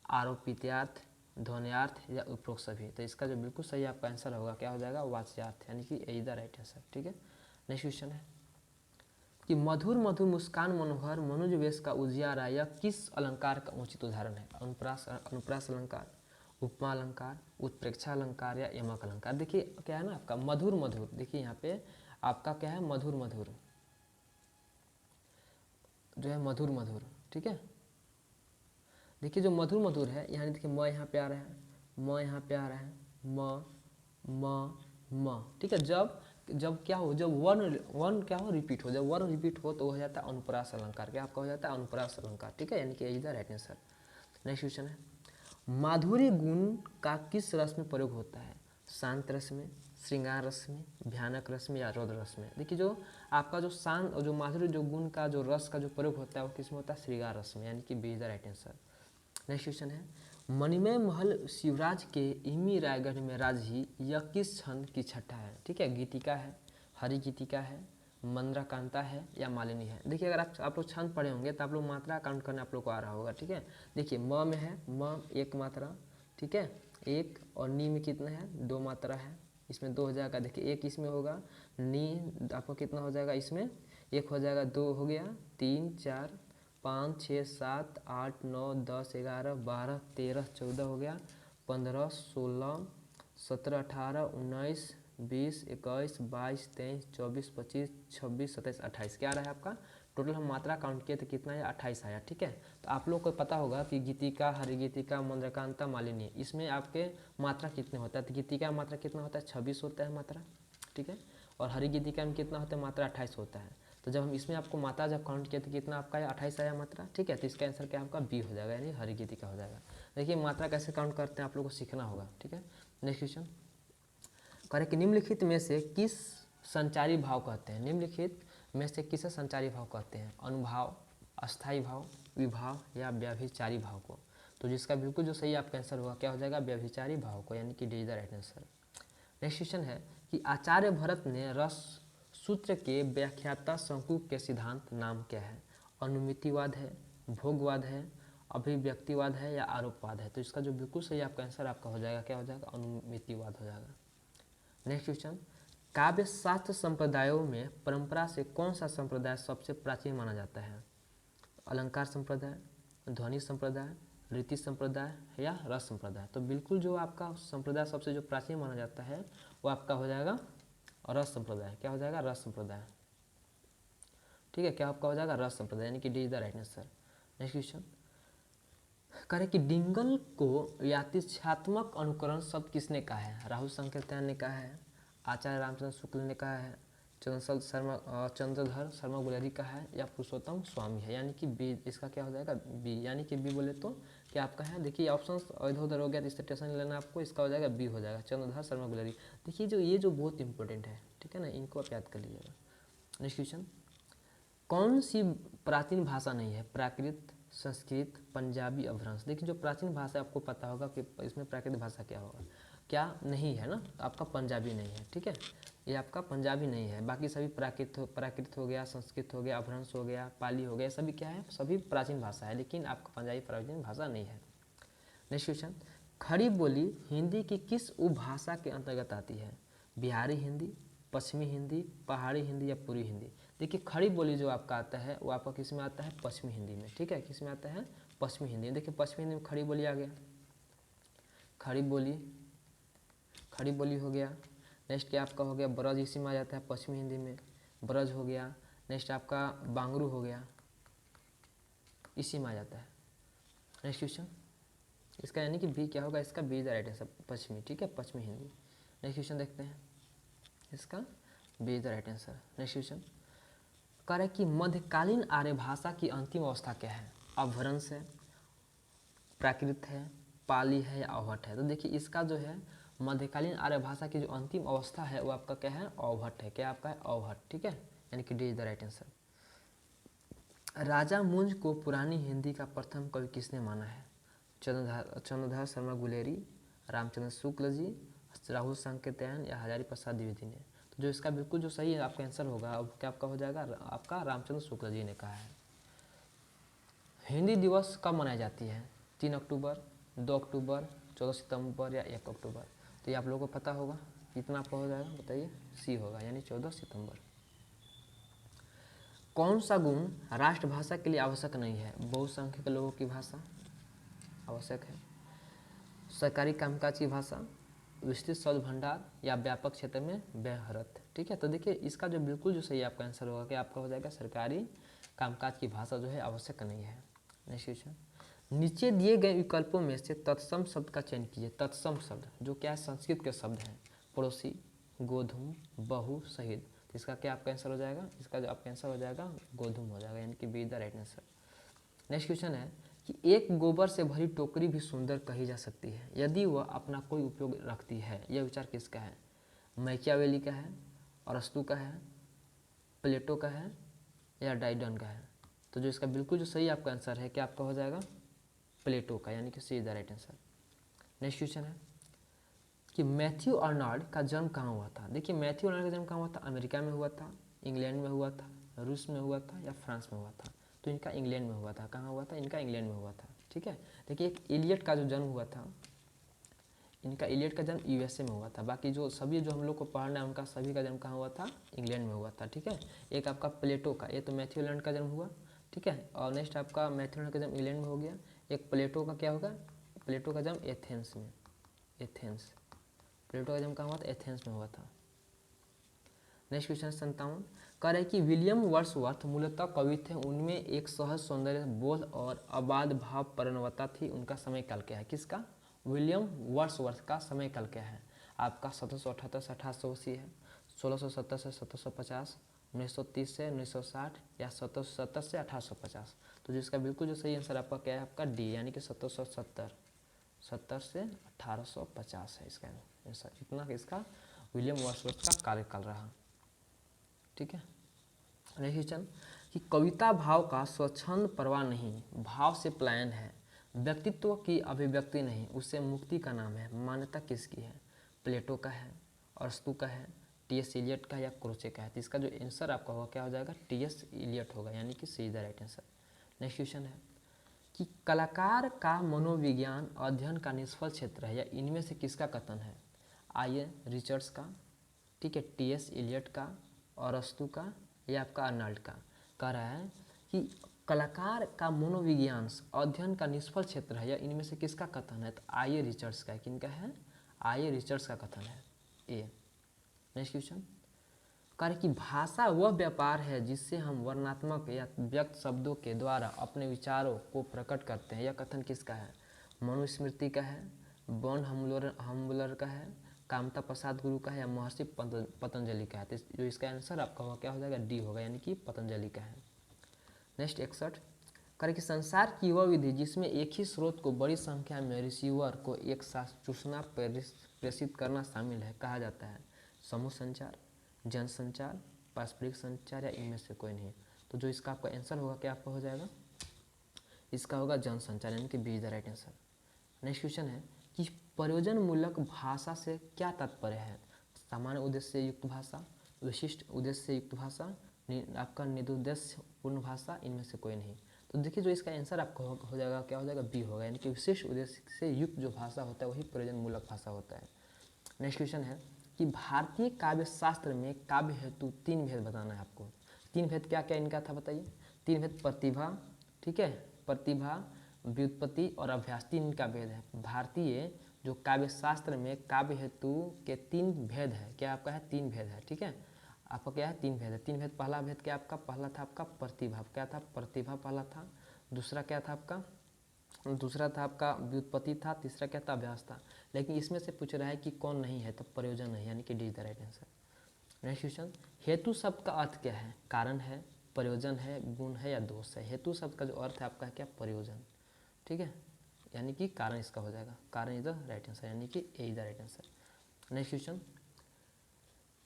आरोपितार्थ, ध्वन्यार्थ या उपरोक्त सभी। तो इसका जो बिल्कुल सही आपका आंसर होगा क्या हो जाएगा? वाच्यार्थ, यानी कि यही द राइट आंसर। ठीक है, नेक्स्ट क्वेश्चन है कि मधुर मधुर मुस्कान मनोहर मनुज वेश का उजियारा यह किस अलंकार का उचित उदाहरण है? अनुप्रास अलंकार, उपमा अलंकार, उत्प्रेक्षा अलंकार या यमक अलंकार। देखिए क्या है ना आपका मधुर मधुर, देखिए यहाँ पे आपका क्या है? मधुर मधुर जो है मधुर मधुर। ठीक है, देखिए जो मधुर मधुर है, यहाँ देखिए म यहाँ पे आ रहा है, म यहाँ पे आ रहा है, म म म। ठीक है, जब जब क्या हो, जब वर्ण वर्ण क्या हो? रिपीट हो। जब वर्ण रिपीट हो तो हो जाता है अनुप्रास अलंकार। क्या आपका हो जाता है? अनुप्रास अलंकार। ठीक है, यानी कि is the right answer. Next question है, माधुर्य गुण का किस रस में प्रयोग होता है? शांत रस में, श्रृंगार रस में, भयानक रस में या रौद्र रस में। देखिए जो आपका जो शांत और जो माधुर्य जो गुण का जो रस का जो प्रयोग होता है वो किस में होता है? श्रृंगार रस में, यानी कि B is the right answer. Next question है, मणिमय महल शिवराज के इमी रायगढ़ में राजही यह किस छंद की छठा है? ठीक है, गीतिका है, हरि गीतिका है, मंद्रकांता है या मालिनी है। देखिए अगर आप लोग छंद पढ़े होंगे तो आप लोग मात्रा काउंट करने आप लोग को आ रहा होगा। ठीक है, देखिए म में है, म एक मात्रा। ठीक है, एक, और नी में कितना है? 2 मात्रा है, इसमें 2 हो जाएगा। देखिए एक इसमें होगा, नी आपको कितना हो जाएगा? इसमें एक हो जाएगा, 2 हो गया, 3, 4, 5, 6, 7, 8, 9, 10, 11, 12, 13, 14 हो गया, 15, 16, 17, 18, 19, 20, 21, 22, 23, 24, 25, 26, 27, 28। क्या आ रहा है आपका? टोटल हम मात्रा काउंट किए तो कितना है? 28 आया। ठीक है, तो आप लोग को पता होगा कि गीतिका, हरिगीतिका, मंद्रकांता, मालिनी, इसमें आपके मात्रा कितने होता है? तो गीतिका मात्रा कितना होता है? 26 होता है मात्रा। ठीक है, और हरिगीतिका में कितना होता है? मात्रा 28 होता है। तो जब हम इसमें आपको मात्रा जब काउंट किया तो कितना आपका 28 आया मात्रा। ठीक है, तो इसका आंसर क्या आपका? बी हो जाएगा, यानी हरिगीतिका हो जाएगा। देखिए मात्रा कैसे काउंट करते हैं आप लोग को सीखना होगा। ठीक है, नेक्स्ट क्वेश्चन, करें कि निम्नलिखित में से किस संचारी भाव कहते हैं? निम्नलिखित में से किसे संचारी भाव कहते हैं? अनुभाव, अस्थायी भाव, विभाव या व्यभिचारी भाव को। तो जिसका बिल्कुल जो सही आपका आंसर होगा क्या हो जाएगा? व्यभिचारी भाव को, यानी कि D is the right answer. Next question है कि आचार्य भरत ने रस सूत्र के व्याख्याता शंकु के सिद्धांत नाम क्या है? अनुमितिवाद है, भोगवाद है, अभिव्यक्तिवाद है या आरोपवाद है। तो इसका जो बिल्कुल सही आपका आंसर आपका हो जाएगा क्या हो जाएगा? अनुमितिवाद हो जाएगा। नेक्स्ट क्वेश्चन, काव्य शास्त्र संप्रदायों में परंपरा से कौन सा संप्रदाय सबसे प्राचीन माना जाता है? अलंकार संप्रदाय, ध्वनि संप्रदाय, रीति संप्रदाय या रस संप्रदाय। तो बिल्कुल जो आपका संप्रदाय सबसे जो प्राचीन माना जाता है वो आपका हो जाएगा रस संप्रदाय। क्या हो जाएगा? रस संप्रदाय। ठीक है, क्या आपका हो जाएगा? रस संप्रदाय, यानी कि D is the right answer. Next question, करें कि डिंगल को यादृच्छात्मक अनुकरण शब्द किसने कहा है? राहुल संकीर्तन ने कहा है, आचार्य रामचंद्र शुक्ल ने कहा है, चंद्रधर शर्मा गुलेरी का है या पुरुषोत्तम स्वामी है, यानी कि बी। इसका क्या हो जाएगा? बी, यानी कि बी बोले तो क्या आपका है? देखिए ऑप्शन इधर उधर हो गया तो इससे टेंशन लेना आपको, इसका हो जाएगा बी हो जाएगा, चंद्रधर शर्मा गुलेरी। देखिए जो ये जो बहुत इंपॉर्टेंट है, ठीक है ना, इनको आप याद कर लीजिएगा। नेक्स्ट क्वेश्चन, कौन सी प्राचीन भाषा नहीं है? प्राकृत, संस्कृत, पंजाबी, अपभ्रंश। देखिए जो प्राचीन भाषा आपको पता होगा कि इसमें प्राकृत भाषा क्या होगा, क्या नहीं है ना? तो आपका पंजाबी नहीं है। ठीक है, ये आपका पंजाबी नहीं है, बाकी सभी प्राकृत हो गया, संस्कृत हो गया, अपभ्रंश हो गया, पाली हो गया, सभी क्या है? सभी प्राचीन भाषा है, लेकिन आपका पंजाबी प्राचीन भाषा नहीं है। नेक्स्ट क्वेश्चन, खड़ी बोली हिंदी की किस उपभाषा के अंतर्गत आती है? बिहारी हिंदी, पश्चिमी हिंदी, पहाड़ी हिंदी या पूर्वी हिंदी। देखिए खड़ी बोली जो आपका आता है वो आपका किस में आता है? पश्चिमी हिंदी में। ठीक है, किस में आता है? पश्चिमी हिंदी में। देखिए पश्चिमी हिंदी में खड़ी बोली आ गया, खड़ी खड़ी बोली हो गया। नेक्स्ट क्या आपका हो गया ब्रज, इसी में आ जाता है पश्चिमी हिंदी में, ब्रज हो गया। नेक्स्ट आपका बांगरू हो गया, इसी में आ जाता है। नेक्स्ट क्वेश्चन इसका यानी कि बी क्या होगा, इसका बी द राइट आंसर पश्चिमी, ठीक है, पश्चिमी हिंदी। नेक्स्ट क्वेश्चन देखते हैं, इसका be the right answer. Next question कह रहा है कि मध्यकालीन आर्य भाषा की अंतिम अवस्था क्या है, अपभ्रंश है, प्राकृत है, पाली है या अवहट है। तो देखिए इसका जो है मध्यकालीन आर्य भाषा की जो अंतिम अवस्था है वो आपका क्या है, अवहट है। क्या आपका है, अवहट, ठीक है, यानी कि D is the right answer. Raja Munj को पुरानी हिंदी का प्रथम कवि किसने माना है, चंद्रधार शर्मा गुलेरी, रामचंद्र शुक्ल जी, राहुल सांकेत्यायन या हजारी प्रसाद द्विवेदी ने। तो जो इसका बिल्कुल जो सही है आपका आंसर होगा, अब क्या आपका हो जाएगा, आपका रामचंद्र शुक्ल जी ने कहा है। हिंदी दिवस कब मनाई जाती है, 3 अक्टूबर, 2 अक्टूबर, 14 सितंबर या 1 अक्टूबर। तो ये आप लोगों को पता होगा, कितना आपका हो जाएगा बताइए, सी होगा, यानी 14 सितंबर। कौन सा गुण राष्ट्रभाषा के लिए आवश्यक नहीं है, बहुसंख्यक लोगों की भाषा आवश्यक है, सरकारी कामकाज की भाषा, विस्तृत शब्द भंडार या व्यापक क्षेत्र में व्यवहारत। ठीक है, तो देखिए इसका जो बिल्कुल जो सही आपका आंसर होगा कि आपका हो जाएगा सरकारी कामकाज की भाषा जो है आवश्यक नहीं है। नेक्स्ट क्वेश्चन, नीचे दिए गए विकल्पों में से तत्सम शब्द का चयन कीजिए। तत्सम शब्द जो क्या है, संस्कृत के शब्द हैं, पड़ोसी, गोधूम, बहु, शहीद। तो इसका क्या आपका आंसर हो जाएगा, इसका जो आपका आंसर हो जाएगा गोधूम हो जाएगा, यानी कि be the right answer. Next question है कि एक गोबर से भरी टोकरी भी सुंदर कही जा सकती है यदि वह अपना कोई उपयोग रखती है। यह विचार किसका है, मैकियावेली का है, अरस्तू का है, प्लेटो का है या डाइडन का है। तो जो इसका बिल्कुल जो सही आपका आंसर है क्या आपका हो जाएगा, प्लेटो का, यानी कि C is the right answer. Next question है कि मैथ्यू अर्नाल्ड का जन्म कहाँ हुआ था। देखिए मैथ्यू अर्नाल्ड का जन्म कहाँ हुआ था, अमेरिका में हुआ था, इंग्लैंड में हुआ था, रूस में हुआ था या फ्रांस में हुआ था। तो इनका इंग्लैंड में हुआ था। कहाँ हुआ था, इनका इंग्लैंड में हुआ था। ठीक है, देखिए एक इलियट का जो जन्म हुआ था, इनका इलियट का जन्म यूएसए में हुआ था। बाकी जो सभी जो हम लोग को पढ़ना है उनका सभी का जन्म कहाँ हुआ था, इंग्लैंड में हुआ था। ठीक है, एक आपका प्लेटो का, ये तो मैथ्यू अर्नाल्ड का जन्म हुआ। ठीक है, और नेक्स्ट आपका मैथ्यू अर्नाल्ड का जन्म इंग्लैंड में हो गया। एक प्लेटो का क्या होगा, प्लेटो का जन्म एथेंस में, एथेंस, प्लेटो का जन्म कहाँ हुआ था, एथेंस में हुआ था। नेक्स्ट क्वेश्चन 57 कह रहे कि विलियम वर्ड्सवर्थ मूलतः कवि थे, उनमें एक सहज सौंदर्य बोध और अबाध भाव परिणवता थी। उनका समय काल क्या है, किसका, विलियम वर्ड्सवर्थ का समय काल क्या है। आपका 1778 से 1880 है, 1670 से 1750, 1930 से 1960 या 1770 से 1850। तो जिसका बिल्कुल जो सही आंसर आपका क्या है, आपका डी, यानी कि 1770, 70 से 1850 है इसका आंसर। इतना इसका विलियम वर्ड्सवर्थ का कार्यकाल रहा। ठीक है, नेक्स्ट क्वेश्चन कि कविता भाव का स्वच्छंद प्रवाह नहीं, भाव से पलायन है, व्यक्तित्व की अभिव्यक्ति नहीं, उससे मुक्ति का नाम है। मान्यता किसकी है, प्लेटो का है, अरस्तू का है, टी.एस. इलियट का या क्रोचे का है। तो इसका जो आंसर आपका होगा क्या हो जाएगा, टी.एस. इलियट होगा, यानी कि C the right answer. Next question है कि कलाकार का मनोविज्ञान अध्ययन का निष्फल क्षेत्र है, या इनमें से किसका कथन है। आई.ए. रिचर्ड्स का, ठीक है, टी.एस. इलियट का, अरस्तू का या आपका अर्नाल्ड का। कह रहा है कि कलाकार का मनोविज्ञान अध्ययन का निष्फल क्षेत्र है, या इनमें से किसका कथन है। तो आई.ए. रिचर्ड्स का, किनका है, आई.ए. रिचर्ड्स का कथन है, ए। नेक्स्ट क्वेश्चन कह रहे कि भाषा वह व्यापार है जिससे हम वर्णात्मक या व्यक्त शब्दों के द्वारा अपने विचारों को प्रकट करते हैं। यह कथन किसका है, मनुस्मृति का है, बॉन हम्बलर का है, कामता प्रसाद गुरु का है या महर्षि पतंजलि का है। तो जो इसका आंसर आपका होगा क्या हो जाएगा, डी होगा, यानी कि पतंजलि का है। नेक्स्ट 61 करें कि संसार की वह विधि जिसमें एक ही स्रोत को बड़ी संख्या में रिसीवर को एक साथ चूसना प्रेषित करना शामिल है, कहा जाता है समूह संचार, जनसंचार, पारस्परिक संचार या इनमें से कोई नहीं। तो जो इसका आपका आंसर होगा क्या आपका हो जाएगा, इसका होगा जनसंचार, यानी कि B is the right answer. Next question है कि प्रयोजन मूलक भाषा से क्या तात्पर्य है। सामान्य उद्देश्य से युक्त भाषा, विशिष्ट उद्देश्य से युक्त भाषा, आपका निरुद्देश्य पूर्ण भाषा, इनमें से कोई नहीं। तो देखिए जो इसका आंसर आपको हो जाएगा क्या हो जाएगा, बी होगा, यानी कि विशिष्ट उद्देश्य से युक्त जो भाषा होता है वही प्रयोजन मूलक भाषा होता है। नेक्स्ट क्वेश्चन है कि भारतीय काव्य शास्त्र में काव्य हेतु 3 भेद बताना है आपको। 3 भेद क्या क्या इनका था बताइए। 3 भेद प्रतिभा, ठीक है, प्रतिभा, व्युत्पत्ति और अभ्यास, 3 का भेद है। भारतीय जो काव्य शास्त्र में काव्य हेतु के 3 भेद है। क्या आपका है? 3 भेद है। ठीक है, आपका क्या है? 3 भेद है। 3 भेद, पहला भेद क्या आपका? पहला था आपका प्रतिभा। क्या था? प्रतिभा पहला था। दूसरा क्या था आपका? दूसरा था आपका व्युत्पत्ति था। तीसरा क्या था? अभ्यास था। लेकिन इसमें से पूछ रहा है कि कौन नहीं है, तो प्रयोजन नहीं, यानी कि D is the right answer. Next question, हेतु शब्द का अर्थ क्या है? कारण है, प्रयोजन है, गुण है या दोष है? हेतु शब्द का जो अर्थ है आपका है क्या? प्रयोजन। ठीक है, यानी कि कारण इसका हो जाएगा। कारण इज द राइट आंसर, यानी कि A is the right answer. Next question,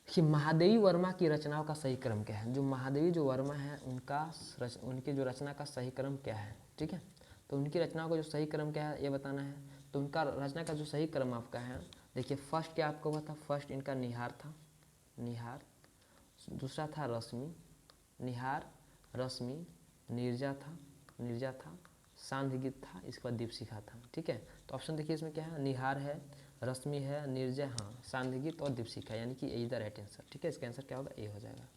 कि महादेवी वर्मा की रचनाओं का सही क्रम क्या है? जो महादेवी जो वर्मा है उनकी जो रचना का सही क्रम क्या है? ठीक है, तो उनकी रचनाओं का जो सही क्रम क्या है ये बताना है। तो उनका रचना का जो सही क्रम आपका है, देखिए फर्स्ट क्या आपका हुआ था? फर्स्ट इनका निहार था, निहार। दूसरा था रश्मि, निहार, रश्मि, नीरजा था, नीरजा था, सांध्य गीत था, इसके बाद दीपशिखा था। ठीक है, तो ऑप्शन देखिए इसमें क्या है? निहार है, रश्मि है, नीरजा, हाँ, सांध्य गीत और दीपशिखा, यानी कि A is the right answer. ठीक है, इसका आंसर क्या होगा? ए हो जाएगा।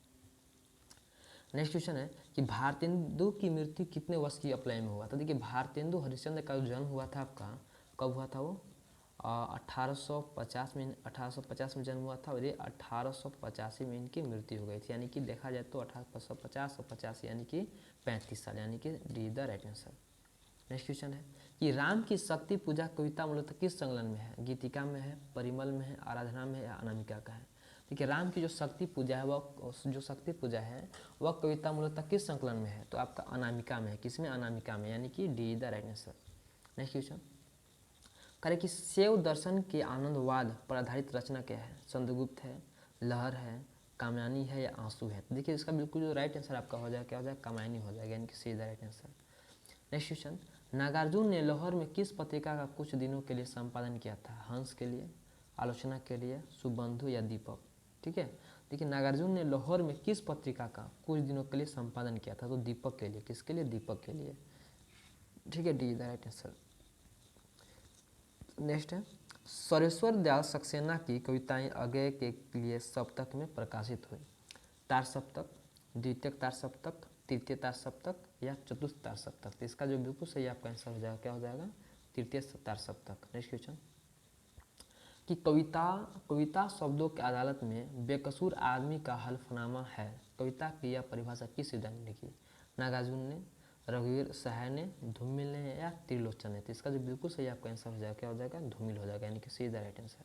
नेक्स्ट क्वेश्चन है कि भारतेंदु की मृत्यु कितने वर्ष की अप्लाई में हुआ था? देखिए भारतेंदु हरिश्चंद्र का जो जन्म हुआ था आपका, कब हुआ था वो? 1850 में, 1850 में जन्म हुआ था और ये 1885 में इनकी मृत्यु हो गई थी। यानी कि देखा जाए तो 1850 और 85 यानी कि 35 साल, यानी कि D the right answer. Next question है कि राम की शक्ति पूजा कविता मूलतः किस संकलन में है? गीतिका में है, परिमल में है, आराधना में है या अनामिका का है? देखिए राम की जो शक्ति पूजा है वह कविता मूलतः किस संकलन में है? तो आपका अनामिका में है। किसमें? अनामिका में, यानी कि D the right answer. Next question करें कि शैव दर्शन के आनंदवाद पर आधारित रचना क्या है? चंद्रगुप्त है, लहर है, कामयानी है या आंसू है? तो देखिए इसका बिल्कुल जो राइट आंसर आपका हो जाएगा, क्या हो जाएगा? कामयानी हो जाएगा, यानी कि C the right answer. Next question, Nagarjun ने लाहौर में किस पत्रिका का कुछ दिनों के लिए संपादन किया था? हंस के लिए, आलोचना के लिए, सुबंधु या दीपक? ठीक है, देखिए नागार्जुन ने लाहौर में किस पत्रिका का कुछ दिनों के लिए संपादन किया था? तो दीपक के लिए। किसके लिए? दीपक के लिए। ठीक है, D the right answer. Next है सरेश्वर दयाल सक्सेना की कविताएं अगय के लिए सप्तक में प्रकाशित हुई। तार सप्तक, द्वितीय तार सप्तक, तृतीय तार सप्तक या चतुर्थ तार सप्तक? तो इसका जो बिल्कुल सही आपका आंसर हो जाएगा, क्या हो जाएगा? तृतीय तार सप्तक। नेक्स्ट क्वेश्चन कि कविता शब्दों की अदालत में बेकसूर आदमी का हल्फनामा है। कविता की यह परिभाषा किस विद्वान ने लिखी? नागार्जुन ने, रघुवीर सहाय ने, धूमिल ने या त्रिलोचन ने? तो इसका जो बिल्कुल सही आपका आंसर हो जाएगा, क्या हो जाएगा? धूमिल हो जाएगा, यानी कि सी द राइट आंसर।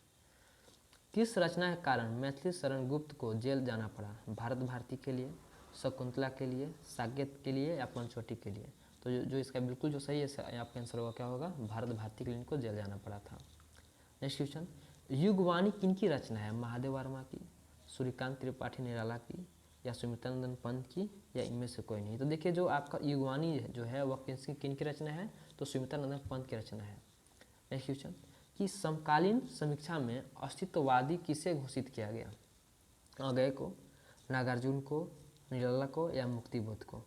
किस रचना के कारण मैथिली शरण गुप्त को जेल जाना पड़ा? भारत भारती के लिए, शकुंतला के लिए, साकेत के लिए या पंचवटी के लिए? तो जो इसका बिल्कुल जो सही है आपका आंसर होगा, क्या होगा? भारत भारती के लिए इनको जेल जाना पड़ा था। नेक्स्ट क्वेश्चन, युगवाणी किनकी रचना है? महादेव वर्मा की, सूर्यकांत त्रिपाठी निराला की या सुमित्रानंदन पंत की या इनमें से कोई नहीं? तो देखिए जो आपका युगवाणी जो है वह किनकी रचना है? तो सुमित्रानंदन पंत की रचना है। नेक्स्ट क्वेश्चन कि समकालीन समीक्षा में अस्तित्ववादी किसे घोषित किया गया? अगय को, नागार्जुन को, निराला को या मुक्तिबोध को?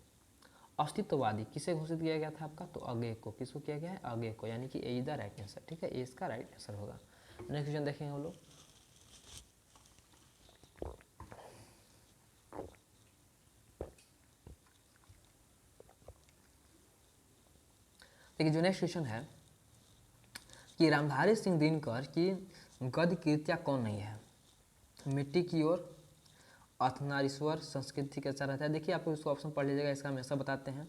अस्तित्ववादी किसे घोषित किया गया था आपका? तो अगय को। किसको किया गया है? अगय को, यानी कि A is the right answer. ठीक है, ए इसका राइट आंसर होगा। नेक्स्ट क्वेश्चन देखेंगे हम लोग। देखिए जो नेक्स्ट क्वेश्चन है कि रामधारी सिंह दिनकर की गद्य कृतियाँ कौन नहीं है? मिट्टी की ओर, अर्धनारीश्वर, संस्कृति कैसा रहता है? देखिए आपको इसको ऑप्शन पढ़ लीजिएगा, इसका हमेशा बताते हैं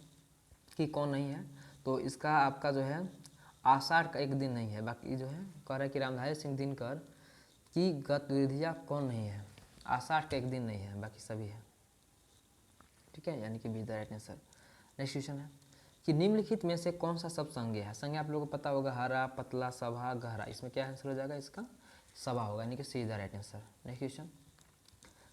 कि कौन नहीं है। तो इसका आपका जो है आषाढ़ का एक दिन नहीं है। बाकी जो है कह रहा है कि रामधारी सिंह दिनकर की गतिविधियाँ कौन नहीं है? आषाढ़ का एक दिन नहीं है, बाकी सभी है। ठीक है, यानी कि be the right answer. Next question है कि निम्नलिखित में से कौन सा शब्द संज्ञा है? संज्ञा आप लोगों को पता होगा, हरा, पतला, सभा, गहरा। इसमें क्या आंसर हो जाएगा? इसका सभा होगा, यानी कि C the right answer. Next question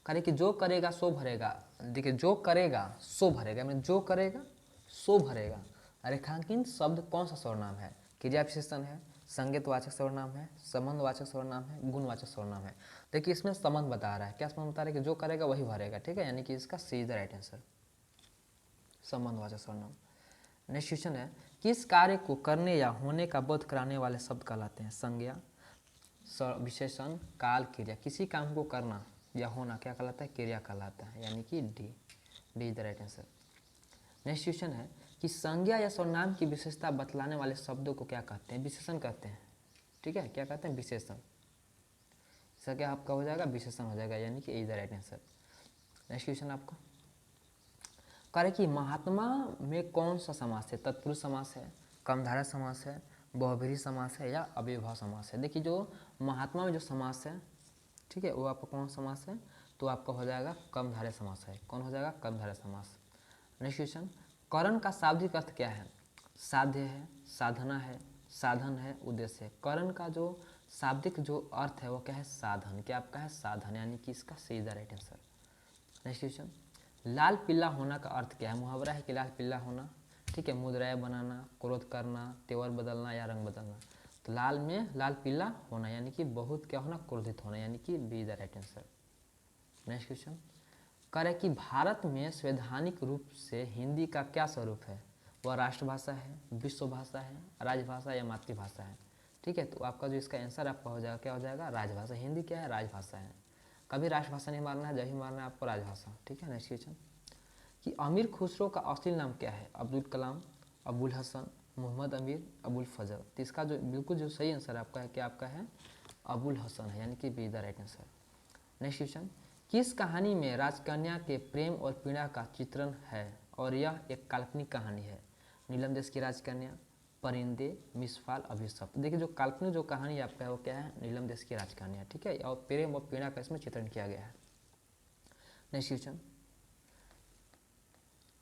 करे कि जो करेगा सो भरेगा। देखिए जो करेगा सो भरेगा, मतलब जो करेगा सो भरेगा। रेखांकित शब्द कौन सा सर्वनाम है? क्रिया विशेषण है, संज्ञावाचक सर्वनाम है, संबंधवाचक सर्वनाम है, गुणवाचक सर्वनाम है? देखिए इसमें संबंध बता रहा है। क्या संबंध बता रहा है? कि जो करेगा वही भरेगा। ठीक है, यानी कि इसका सी द राइट आंसर, संबंधवाचक सर्वनाम। नेक्स्ट क्वेश्चन है किस कार्य को करने या होने का बोध कराने वाले शब्द कहलाते हैं? संज्ञा, विशेषण, काल, क्रिया। किसी काम को करना या होना क्या कहलाता है? क्रिया कहलाता है, यानी कि D the right answer. Next question है कि संज्ञा या सर्वनाम की विशेषता बतलाने वाले शब्दों को क्या कहते हैं? विशेषण कहते हैं। ठीक है, क्या कहते हैं, विशेषण। इसका क्या आपका हो जाएगा, विशेषण हो जाएगा, यानी कि A is the right answer. Next question आपका कह रहे कि महात्मा में कौन सा समास है, तत्पुरुष समास है, कर्मधारय समास है, बहुब्रीहि समास है, या अव्ययभाव समास है। देखिए जो महात्मा में जो समास है, ठीक है, वो आपका कौन समास है, तो आपका हो जाएगा कर्मधारय समास है। कौन हो जाएगा, कर्मधारय समास। नेक्स्ट क्वेश्चन, करण का शाब्दिक अर्थ क्या है, साध्य है, साधना है, साधन है, उद्देश्य है। करण का जो शाब्दिक जो अर्थ है वो क्या है, साधन। क्या आपका है, साधन, यानी कि इसका C is the right answer. Next question, लाल पीला होना का अर्थ क्या है, मुहावरा है कि लाल पीला होना, ठीक है, मुद्राएं बनाना, क्रोध करना, तेवर बदलना या रंग बदलना। तो लाल में लाल पीला होना, यानी कि बहुत क्या होना, क्रोधित होना, यानी कि B is the right answer. Next question कह रहे कि भारत में संवैधानिक रूप से हिंदी का क्या स्वरूप है, वह राष्ट्रभाषा है, विश्व भाषा है, राजभाषा या मातृभाषा है। ठीक है, तो आपका जो इसका आंसर आपका हो जाएगा, क्या हो जाएगा, राजभाषा। हिंदी क्या है, राजभाषा है। कभी राष्ट्रभाषा नहीं मारना है, जब ही मारना है आपको राजभाषा। ठीक है, नेक्स्ट क्वेश्चन कि अमीर खुसरो का असली नाम क्या है, अब्दुल कलाम, अबुल हसन, मोहम्मद अमीर, अबुल फजल। तो इसका जो बिल्कुल जो सही आंसर आपका है, क्या आपका है, अबुल हसन है, यानी कि be the right answer. Next question, किस कहानी में राजकन्या के प्रेम और पीड़ा का चित्रण है और यह एक काल्पनिक कहानी है, नीलम देश की राजकन्या, परिंदे, मिसफाल, अभिशप्त। देखिए जो काल्पनिक जो कहानी आपका है वो क्या है, नीलम देश की राजकन्या। ठीक है, और प्रेम और पीड़ा का इसमें चित्रण किया गया है। नेक्स्ट क्वेश्चन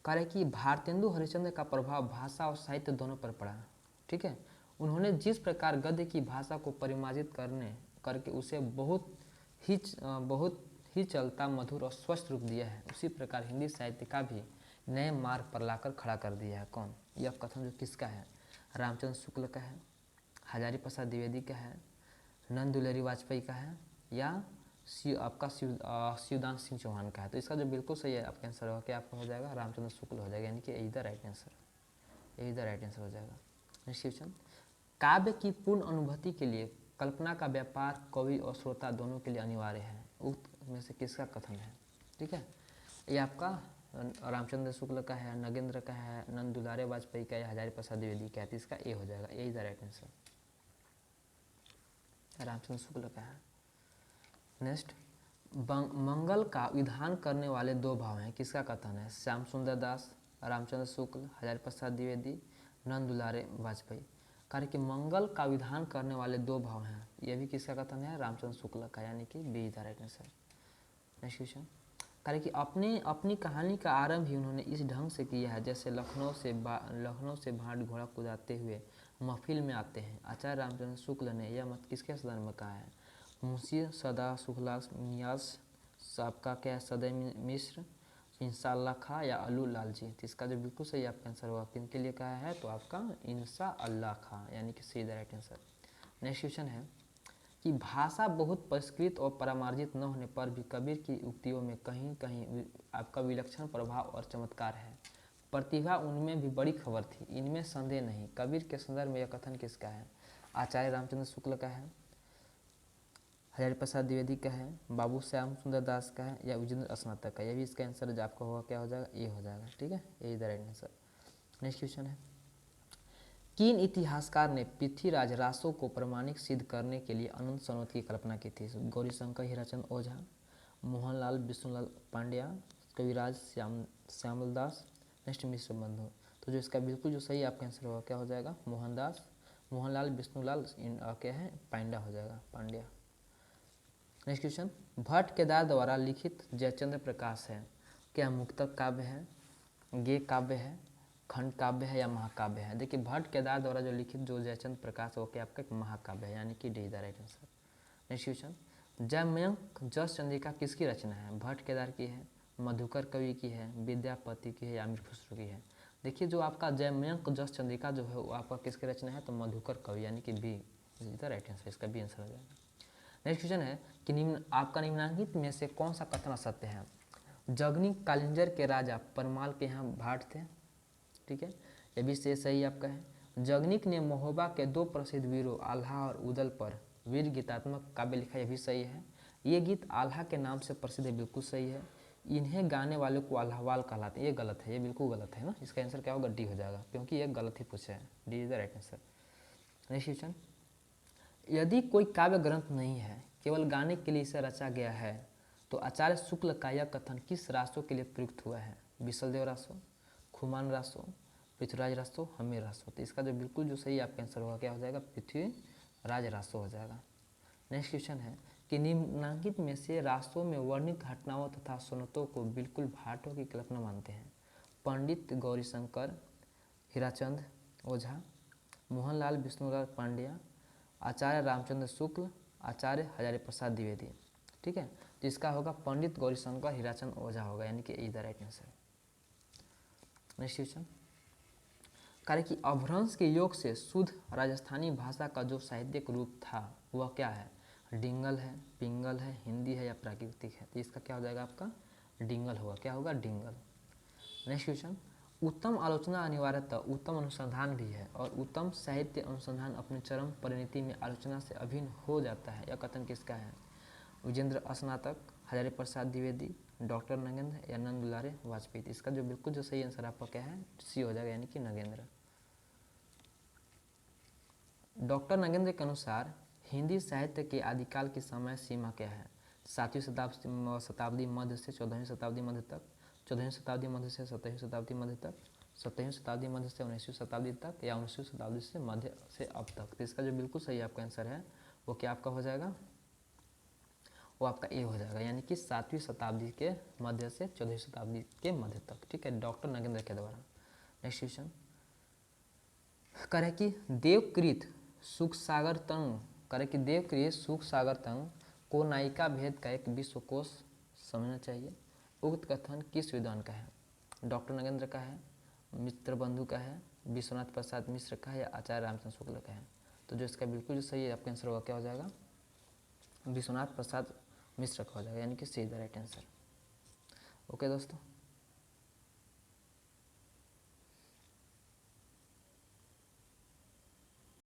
कह रहे कि भारतेंदु हरिश्चंद्र का प्रभाव भाषा और साहित्य दोनों पर पड़ा। ठीक है, उन्होंने जिस प्रकार गद्य की भाषा को परिमार्जित करके उसे बहुत ही चलता, मधुर और स्वस्थ रूप दिया है, उसी प्रकार हिंदी साहित्य का भी नए मार्ग पर लाकर खड़ा कर दिया है। कौन, यह कथन जो किसका है, रामचंद्र शुक्ल का है, हजारी प्रसाद द्विवेदी का है, नंद दुलारी वाजपेयी का है, या आपका शिवदान सिंह चौहान का है। तो इसका जो बिल्कुल सही है आपका आंसर होगा, क्या आपका हो जाएगा, रामचंद्र शुक्ल हो जाएगा, यानी कि A is the right answer. A is the right answer हो जाएगा। नेक्स्ट क्वेश्चन, काव्य की पूर्ण अनुभूति के लिए कल्पना का व्यापार कवि और श्रोता दोनों के लिए अनिवार्य है, उक्त में से किसका कथन है। ठीक है, ये आपका रामचंद्र शुक्ल का है, नगेंद्र का है, नंद दुलारे वाजपेयी का, या हजारी प्रसाद द्विवेदी का है। तो इसका ए हो जाएगा, A is the right answer, Ramchandra Shukla का है। नेक्स्ट, मंगल का विधान करने वाले दो भाव हैं, किसका कथन है, श्याम सुंदर दास, रामचंद्र शुक्ल, हजारी प्रसाद द्विवेदी, नंद दुलारे वाजपेयी। कार्य कि मंगल का विधान करने वाले दो भाव हैं, यह भी किसका कथन है, रामचंद्र शुक्ल का, यानी कि B is the right answer. Next question कार्य कि अपनी कहानी का आरंभ ही उन्होंने इस ढंग से किया है, जैसे लखनऊ से भाट घोड़ा कुदाते हुए महफिल में आते हैं। आचार्य रामचंद्र शुक्ल ने यह मत किसके संदर्भ में कहा है, मुंशी सदा सुखला नियाज, आपका क्या है, सदै मिश्र, इंशाअल्लाह खां, या अलू लाल जी। तो इसका जो बिल्कुल सही आपका आंसर होगा, किनके लिए कहा है, तो आपका इंशाअल्लाह खां, यानी कि C the right answer. Next question है कि भाषा बहुत परिष्कृत और परामार्जित न होने पर भी कबीर की उक्तियों में कहीं कहीं आपका विलक्षण प्रभाव और चमत्कार है, प्रतिभा उनमें भी बड़ी खबर थी, इनमें संदेह नहीं। कबीर के संदर्भ में यह कथन किसका है, आचार्य रामचंद्र शुक्ल का है, हजारी प्रसाद द्विवेदी का है, बाबू श्याम सुंदर दास का है, या विजेंद्र स्नातक का। यह भी इसका आंसर जो आपका होगा, क्या हो जाएगा, ए हो जाएगा। ठीक है, A is the right answer. Next question है, किन इतिहासकार ने पृथ्वीराज रासो को प्रमाणिक सिद्ध करने के लिए अनंत सनोत की कल्पना की थी, गौरीशंकर हीराचंद ओझा, मोहनलाल विष्णुलाल पांड्या, कविराज श्यामल दास, नेक्स्ट मिश्र बंधु। तो जो इसका बिल्कुल जो सही आपका आंसर होगा, क्या हो जाएगा, मोहनलाल विष्णुलाल क्या है, पांड्या हो जाएगा, पांड्या। नेक्स्ट क्वेश्चन, भट्ट केदार द्वारा लिखित जयचंद्र प्रकाश है, क्या मुक्तक काव्य है, गे काव्य है, खंड काव्य है, या महाकाव्य है। देखिए भट्ट केदार द्वारा जो लिखित जो जयचंद्र प्रकाश है वो क्या आपका एक महाकाव्य है, यानी कि D the right answer. Next question, Jaimayank Jas Chandrika किसकी रचना है, भट्ट केदार की है, मधुकर कवि की है, विद्यापति की है, या अमीर खुसरो की है। देखिए जो आपका जयमयंक जस चंद्रिका जो है वो आपका किसकी रचना है, तो मधुकर कवि, यानी कि B is the right answer, इसका बी आंसर हो जाएगा। नेक्स्ट क्वेश्चन है कि आपका निम्नलिखित में से कौन सा कथन असत्य है, जगनी कालिंजर के राजा परमाल के यहाँ भाट थे। ठीक है, ये भी से सही आपका है। जगनिक ने महोबा के दो प्रसिद्ध वीरों आल्हा और उदल पर वीर गीतात्मक काव्य लिखा, यह भी सही है। ये गीत आल्हा के नाम से प्रसिद्ध है, बिल्कुल सही है। इन्हें गाने वालों को आल्हावाल कहलाते हैं, ये गलत है, ये बिल्कुल गलत है ना। इसका आंसर क्या होगा, डी हो जाएगा, क्योंकि ये गलत ही पूछा है, D is the right answer. Next question, यदि कोई काव्य ग्रंथ नहीं है, केवल गाने के लिए इसे रचा गया है, तो आचार्य शुक्ल का यह कथन किस रासो के लिए प्रयुक्त हुआ है? विशलदेव रासो, खुमान रासो, पृथ्वीराज रासो, हमीर रासो। तो इसका जो बिल्कुल जो सही आपका आंसर होगा क्या हो जाएगा? पृथ्वीराज रासो हो जाएगा। नेक्स्ट क्वेश्चन है कि निम्नलिखित में से रासों में वर्णित घटनाओं तथा सोनतों को बिल्कुल भाटों की कल्पना मानते हैं? पंडित गौरीशंकर, हीराचंद ओझा, मोहनलाल विष्णुलाल पांड्या, आचार्य रामचंद्र शुक्ल, आचार्य हजारी प्रसाद द्विवेदी। ठीक है, तो इसका होगा पंडित गौरीशंकर हीराचंद ओझा होगा, यानी कि is the right answer. Next question, कार्य की अभ्रंश के योग से शुद्ध राजस्थानी भाषा का जो साहित्यिक रूप था वह क्या है? डिंगल है, पिंगल है, हिंदी है या प्राकृतिक है? तो इसका क्या हो जाएगा आपका? डिंगल होगा। क्या होगा? डिंगल। नेक्स्ट क्वेश्चन, उत्तम आलोचना अनिवार्यतः उत्तम अनुसंधान भी है और उत्तम साहित्य अनुसंधान अपने चरम परिणति में आलोचना से अभिन्न हो जाता है। यह कथन किसका है? विजेंद्र स्नातक, हजारी प्रसाद द्विवेदी, डॉक्टर नगेंद्र या नंद दुलारे वाजपेयी। इसका जो बिल्कुल जो सही आंसर आपका क्या है? सी हो जाएगा, यानी कि नगेंद्र। डॉक्टर नगेंद्र के अनुसार हिंदी साहित्य के आदिकाल की समय सीमा क्या है? 7वीं शताब्दी मध्य से 14वीं शताब्दी मध्य तक, 14वीं शताब्दी मध्य से 17वीं शताब्दी मध्य तक, 17वीं शताब्दी मध्य से 19वीं शताब्दी तक, या 19वीं शताब्दी से मध्य से अब तक। तो इसका जो बिल्कुल सही आपका आंसर है वो क्या आपका हो जाएगा? वो आपका ए हो जाएगा, यानी कि 7वीं शताब्दी के मध्य से 14वीं शताब्दी के मध्य तक। ठीक है, डॉक्टर नगेंद्र के द्वारा। नेक्स्ट क्वेश्चन, करे कि देवकृत सुख सागर तंग, करे कि देवकृत सुख सागर तंग को नायिका भेद का एक विश्वकोश समझना चाहिए। उक्त कथन किस विद्वान का है? डॉक्टर नगेंद्र का है, मित्र बंधु का है, विश्वनाथ प्रसाद मिश्र का है या आचार्य रामचंद्र शुक्ल का है? तो जो इसका बिल्कुल जो सही है आपका आंसर होगा क्या हो जाएगा? विश्वनाथ प्रसाद मिश्र का हो जाएगा, यानी कि C the right answer. Okay दोस्तों।